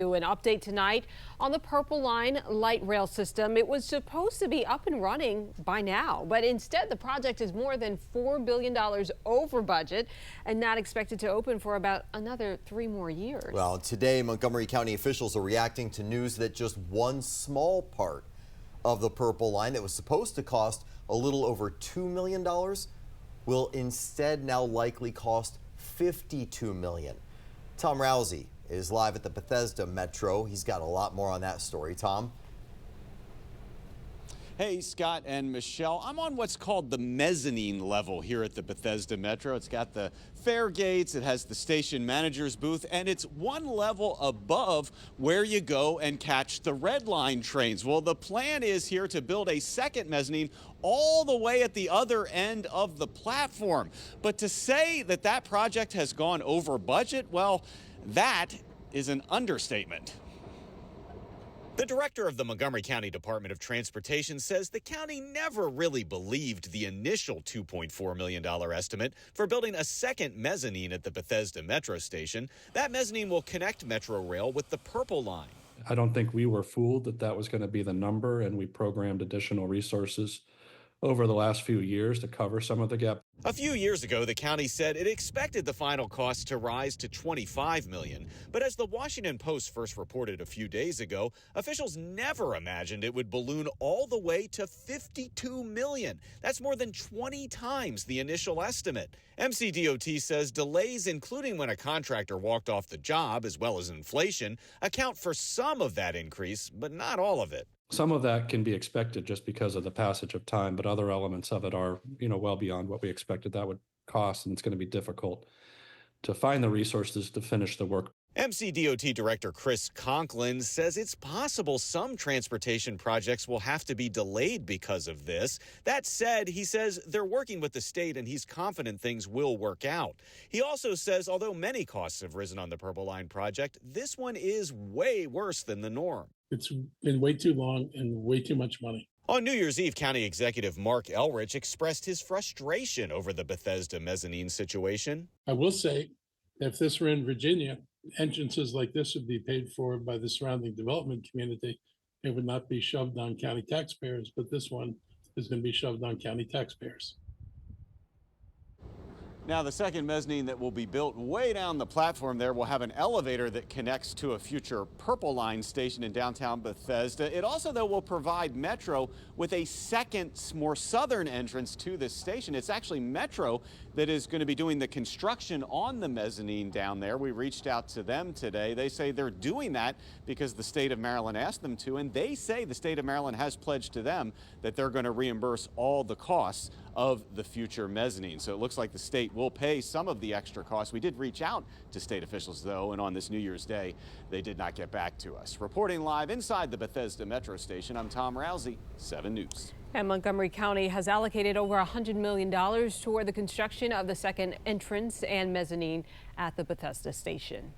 An update tonight on the Purple Line light rail system. It was supposed to be up and running by now, but instead the project is more than $4 billion over budget and not expected to open for about another 3 more years. Well, today Montgomery County officials are reacting to news that just one small part of the Purple Line that was supposed to cost a little over $2 million will instead now likely cost $52 million. Tom Rousey is live at the Bethesda Metro. He's got a lot more on that story. Tom? Hey, Scott and Michelle. I'm on what's called the mezzanine level here at the Bethesda Metro. It's got the fare gates, it has the station manager's booth, and it's one level above where you go and catch the Red Line trains. Well, the plan is here to build a second mezzanine all the way at the other end of the platform. But to say that that project has gone over budget, well, that is an understatement. The director of the Montgomery County Department of Transportation says the county never really believed the initial $2.4 million estimate for building a second mezzanine at the Bethesda Metro station. That mezzanine will connect Metro Rail with the Purple Line. I don't think we were fooled that that was going to be the number, and we programmed additional resources over the last few years to cover some of the gap. A few years ago, the county said it expected the final cost to rise to $25 million. But as the Washington Post first reported a few days ago, officials never imagined it would balloon all the way to $52 million. That's more than 20 times the initial estimate. MCDOT says delays, including when a contractor walked off the job, as well as inflation, account for some of that increase, but not all of it. Some of that can be expected just because of the passage of time, but other elements of it are, well beyond what we expected that would cost, and it's going to be difficult to find the resources to finish the work. MCDOT Director Chris Conklin says it's possible some transportation projects will have to be delayed because of this. That said, he says they're working with the state and he's confident things will work out. He also says although many costs have risen on the Purple Line project, this one is way worse than the norm. It's been way too long and way too much money. On New Year's Eve, County Executive Mark Elrich expressed his frustration over the Bethesda mezzanine situation. I will say, if this were in Virginia, entrances like this would be paid for by the surrounding development community. It would not be shoved on county taxpayers, but this one is going to be shoved on county taxpayers. Now, the second mezzanine that will be built way down the platform there will have an elevator that connects to a future Purple Line station in downtown Bethesda. It also, though, will provide Metro with a second, more southern entrance to this station. It's actually Metro that is going to be doing the construction on the mezzanine down there. We reached out to them today. They say they're doing that because the state of Maryland asked them to, and they say the state of Maryland has pledged to them that they're going to reimburse all the costs of the future mezzanine. So it looks like the state will pay some of the extra costs. We did reach out to state officials, though, and on this New Year's Day, they did not get back to us. Reporting live inside the Bethesda Metro Station, I'm Tom Rousey, 7 News. And Montgomery County has allocated over $100 million toward the construction of the second entrance and mezzanine at the Bethesda station.